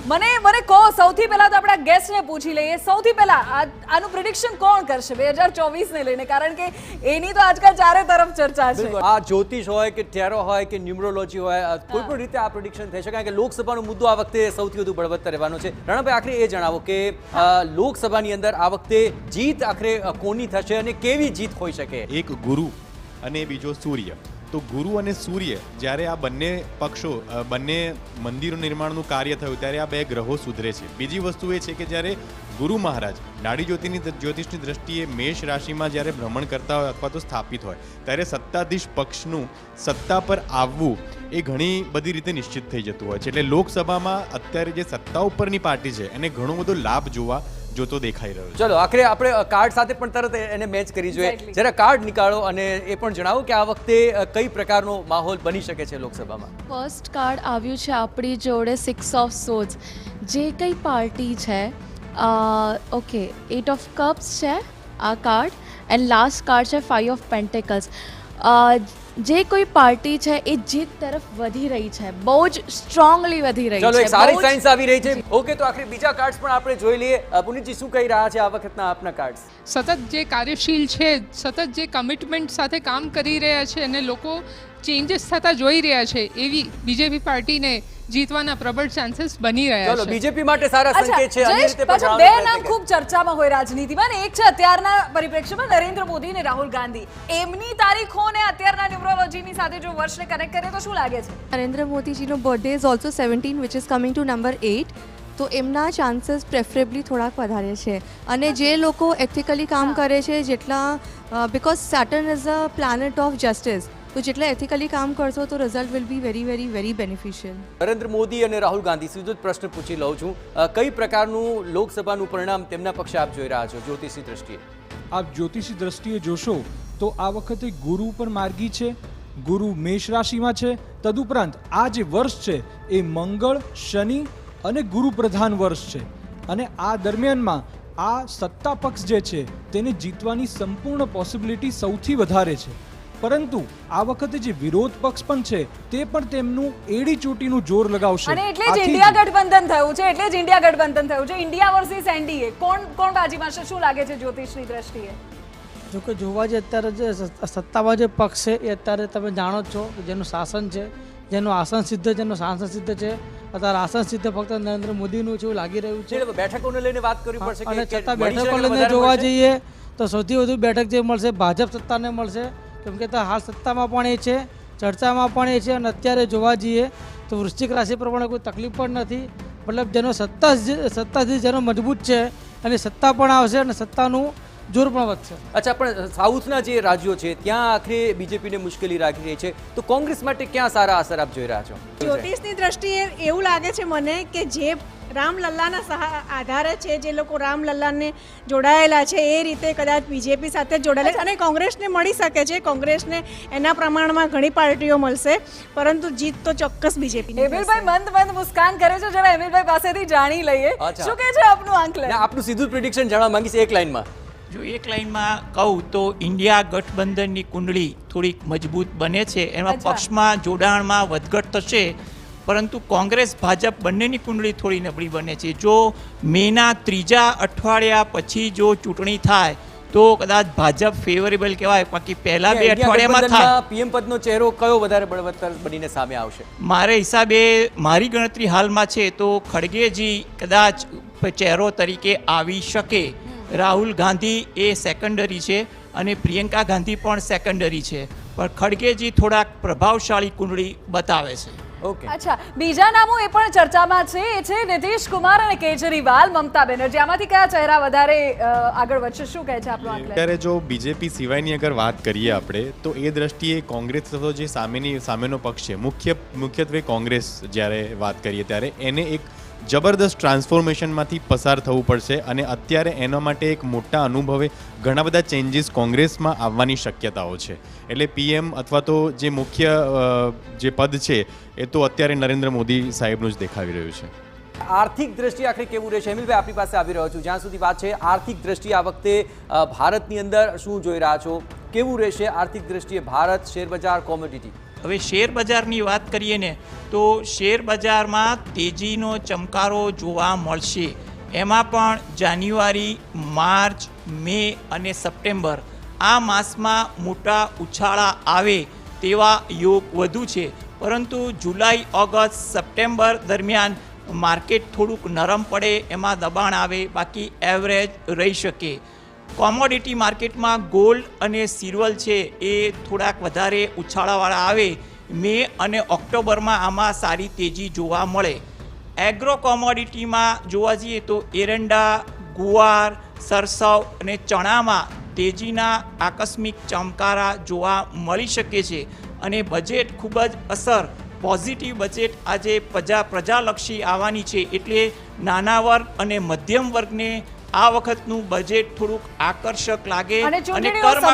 મને કહો, સૌથી પહેલા તો આપણા ગેસ્ટને પૂછી લઈએ, સૌથી પહેલા આનું પ્રિડિક્શન કોણ કરશે 2024 ને લઈને, કારણ કે એની તો આજકાલ ચારે તરફ ચર્ચા છે. આ જ્યોતિષ હોય કે ટેરો હોય કે ન્યુમરોલોજી હોય, કોઈ પણ રીતે આ પ્રિડિક્શન થઈ શકે, કારણ કે લોકસભાનો મુદ્દો આ વખતે સૌથી વધુ બળવત્તર રહેવાનો છે. રણાભાઈ, આખરે એ જણાવો કે લોકસભાની અંદર આ વખતે જીત આખરે કોની થશે અને કેવી જીત હોઈ શકે? એક ગુરુ અને બીજો સૂર્ય. તો ગુરુ અને સૂર્ય જ્યારે આ બંને પક્ષો, બંને મંદિરો નિર્માણનું કાર્ય થયું ત્યારે આ બે ગ્રહો સુધરે છે. બીજી વસ્તુ એ છે કે જ્યારે ગુરુ મહારાજ નાડી જ્યોતિષની દ્રષ્ટિએ મેષ રાશિમાં જ્યારે ભ્રમણ કરતા હોય અથવા તો સ્થાપિત હોય, ત્યારે સત્તાધીશ પક્ષનું સત્તા પર આવવું એ ઘણી બધી રીતે નિશ્ચિત થઈ જતું હોય છે. એટલે લોકસભામાં અત્યારે જે સત્તા ઉપરની પાર્ટી છે એને ઘણો બધો લાભ જોતો દેખાઈ રહ્યો છે. ચલો, આખરે આપણે કાર્ડ સાથે પણ તરત એને મેચ કરી જોઈએ. જરા કાર્ડ નીકાળો અને એ પણ જણાવો કે આ વખતે કઈ પ્રકારનો માહોલ બની શકે છે લોકસભામાં. ફર્સ્ટ કાર્ડ આવ્યું છે આપણી જોડે 6 ઓફ સોર્ડ્સ. જે કઈ પાર્ટી છે, ઓકે, 8 ઓફ કપ્સ છે આ કાર્ડ, એન્ડ લાસ્ટ કાર્ડ છે 5 ઓફ પેન્ટિકલ્સ. જે કોઈ પાર્ટી છે એ જીત તરફ વધી રહી છે, બહુ જ સ્ટ્રોંગલી વધી રહી છે. ચલો, એક સારી સાઇન્સ આવી રહી છે. ઓકે, તો આખરે બીજા કાર્ડ્સ પણ આપણે જોઈ લઈએ. પુનીતજી, શું કહી રહ્યા છે આ વખતના આપના કાર્ડ્સ? સતત જે કાર્યશીલ છે, સતત જે કમિટમેન્ટ સાથે કામ કરી રહ્યા છે અને લોકો ચેન્જીસ થતા જોઈ રહ્યા છે, એવી બીજેપી પાર્ટીને જીતવાના પ્રબળ ચાન્સીસ બની રહ્યા છે. ચલો, બીજેપી માટે સારા સંકેત છે. જયેશ, પાછા બે નામ ખૂબ ચર્ચામાં હોય રાજનીતિમાં, ને એક છે અત્યારના પરિપ્રેક્ષ્યમાં નરેન્દ્ર મોદી અને રાહુલ ગાંધી. એમની તારીખોને અત્યારના ન્યુમરોલોજીની સાથે જો વર્ષને કનેક્ટ કરીએ તો શું લાગે છે? નરેન્દ્ર મોદીજીનો birthday is also 17 which is coming to number 8. તો એમના ચાન્સીસ પ્રેફરેબલી થોડાક વધારે છે. અને જે લોકો એથિકલી કામ કરે છે, જેટલા because Saturn is a planet of justice, તો જેટલા એથિકલી કામ કરશો તો result will be very very very beneficial. Narendra Modi અને રાહુલ ગાંધી, સીધો જ પ્રશ્ન પૂછી લઉં છું, કઈ પ્રકારનું લોકસભાનું પરિણામ તેમના પક્ષે આપ જોઈ રહ્યા છો જ્યોતિષી દ્રષ્ટિએ? આપ જ્યોતિષી દ્રષ્ટિએ જોશો તો આ વખતે ગુરુ પર માર્ગી છે, ગુરુ મેષ રાશિમાં છે. તદુપરાંત આ જે વર્ષ છે એ મંગળ, શનિ અને ગુરુ પ્રધાન વર્ષ છે. અને આ દરમિયાનમાં આ સત્તા પક્ષ જે છે તેને જીતવાની સંપૂર્ણ પોસિબિલિટી સૌથી વધારે છે. પરંતુ આ વખતે જે વિરોધ પક્ષ પણ છે તે પણ તેમનું એડી ચોટીનું જોર લગાવશે. અને એટલે જ ઇન્ડિયા ગઠબંધન થયું છે, એટલે જ ઇન્ડિયા ગઠબંધન થયું છે. ઇન્ડિયા વર્સિસ એનડીએ, કોણ બાજી મારશે, શું લાગે છે જ્યોતિષની દ્રષ્ટિએ? જો કે જોવા જે અત્યારે જે સત્તામાં જે પક્ષ છે એ અત્યારે તમે જાણો જ છો કે જેનું શાસન છે, જેનું આસન સિદ્ધ, જેનું શાસન સિદ્ધ છે. અત્યારે આસન સિદ્ધ ફક્ત નરેન્દ્ર મોદીનું છે એવું લાગી રહ્યું છે. બેઠકોને લઈને વાત કરવી પડશે. અને છતાં બેઠકો લઈને જોવા જઈએ તો સૌથી વધુ બેઠક જે મળશે ભાજપ સત્તાને મળશે, કેમ કે હાલ સત્તામાં પણ એ છે, ચર્ચામાં પણ એ છે. અને અત્યારે જોવા જઈએ તો વૃશ્ચિક રાશિ પ્રમાણે કોઈ તકલીફ પણ નથી. મતલબ જેનો સત્તાથી જેનો મજબૂત છે અને સત્તા પણ આવશે અને સત્તાનું જોર પણ વધશે. અચ્છા, પણ સાઉથના જે રાજ્યો છે ત્યાં આખરે બીજેપીને મુશ્કેલી રાખી રહી છે, તો કોંગ્રેસ માટે ક્યાં સારા અસર આપ જોઈ રહ્યા છો? જ્યોતિષની દ્રષ્ટિએ એવું લાગે છે મને કે જે રામલલ્લાના આધારે છે, જે લોકો રામલલ્લાને જોડાયેલા છે એ રીતે કદાચ બીજેપી સાથે જોડાયેલા છે. અને કોંગ્રેસને મળી શકે છે, કોંગ્રેસને એના પ્રમાણમાં ઘણી પાર્ટીઓ મળશે, પરંતુ જીત તો ચોક્કસ બીજેપી. એમિલભાઈ મંદ મુસ્કાન કરે છે, જરા એમિલભાઈ પાસેથી જાણી લઈએ શું કહે છે આપનું આંકલન. આપનું સીધું પ્રિડિક્શન જાણવા માંગીશ એક લાઈનમાં. જો એક લાઈનમાં કહું તો ઇન્ડિયા ગઠબંધનની કુંડળી થોડીક મજબૂત બને છે. એમાં પક્ષમાં જોડાણમાં વધઘટ થશે, પરંતુ કોંગ્રેસ ભાજપ બંનેની કુંડળી થોડી નબળી બને છે. જો મેના 3જા અઠવાડિયા પછી જો ચૂંટણી થાય તો કદાચ ભાજપ ફેવરેબલ કહેવાય, બાકી પહેલા 2 અઠવાડિયામાં થાય. પીએમ પદનો ચહેરો કયો વધારે બળવત્તર બનીને સામે આવશે? મારે હિસાબે, મારી ગણતરી હાલમાં છે તો ખડગેજી કદાચ ચહેરો તરીકે આવી શકે. રાહુલ ગાંધી એ સેકન્ડરી છે અને પ્રિયંકા ગાંધી પણ સેકન્ડરી છે, પણ ખડગેજી થોડાક પ્રભાવશાળી કુંડળી બતાવે છે. અચ્છા, બીજા નામો એ પણ ચર્ચામાં છે, એ છે નીતિશ કુમાર અને કેજરીવાલ, મમતા બેનર્જી. આમાંથી કયા ચહેરા વધારે આગળ વધશે, શું કહે છે આપણો આંકલન? અત્યારે જો બીજેપી સિવાયની અગર વાત કરીએ આપણે તો એ દ્રષ્ટિએ કોંગ્રેસ અથવા જે સામેનો પક્ષ છે, મુખ્યત્વે કોંગ્રેસ જ્યારે વાત કરીએ ત્યારે એને એક જબરદસ્ત ટ્રાન્સફોર્મેશનમાંથી પસાર થવું પડશે. અને અત્યારે એના માટે એક મોટા અનુભવે ઘણા બધા ચેન્જીસ કોંગ્રેસમાં આવવાની શક્યતાઓ છે. એટલે પીએમ અથવા તો જે મુખ્ય જે પદ છે એ તો અત્યારે નરેન્દ્ર મોદી સાહેબનું જ દેખાવી રહ્યું છે. આર્થિક દ્રષ્ટિએ આખરે કેવું રહેશે? અમિલભાઈ, આપણી પાસે આવી રહ્યો છું. જ્યાં સુધી વાત છે આર્થિક દ્રષ્ટિએ આ વખતે ભારતની અંદર શું જોઈ રહ્યા છો? કેવું રહેશે આર્થિક દ્રષ્ટિએ ભારત, શેર બજાર, કોમોડિટી? હવે શેર બજારની વાત કરીએ ને તો શેર બજારમાં તેજીનો ચમકારો જોવા મળશે. એમાં પણ જાન્યુઆરી, માર્ચ, મે અને સપ્ટેમ્બર આ માસમાં મોટા ઉછાળા આવે તેવા યોગ વધુ છે. પરંતુ જુલાઈ, ઓગસ્ટ, સપ્ટેમ્બર દરમિયાન માર્કેટ થોડુંક નરમ પડે, એમાં દબાણ આવે, બાકી એવરેજ રહી શકે. કોમોડિટી માર્કેટમાં ગોલ્ડ અને સિલ્વર છે એ થોડાક વધારે ઉછાળાવાળા આવે. મે અને ઓક્ટોબરમાં આમાં સારી તેજી જોવા મળે. એગ્રો કોમોડિટીમાં જોવા જઈએ તો એરંડા, ગુવાર, સરસવ અને ચણામાં તેજીના આકસ્મિક ચમકારા જોવા મળી શકે છે. અને બજેટ ખૂબ જ અસર, પોઝિટિવ બજેટ આજે પ્રજાલક્ષી આવવાની છે, એટલે નાના વર્ગ અને મધ્યમ વર્ગને આ વખતનું બજેટ થોડુંક આકર્ષક લાગે અને અને ચૂંટણીનો કરમાં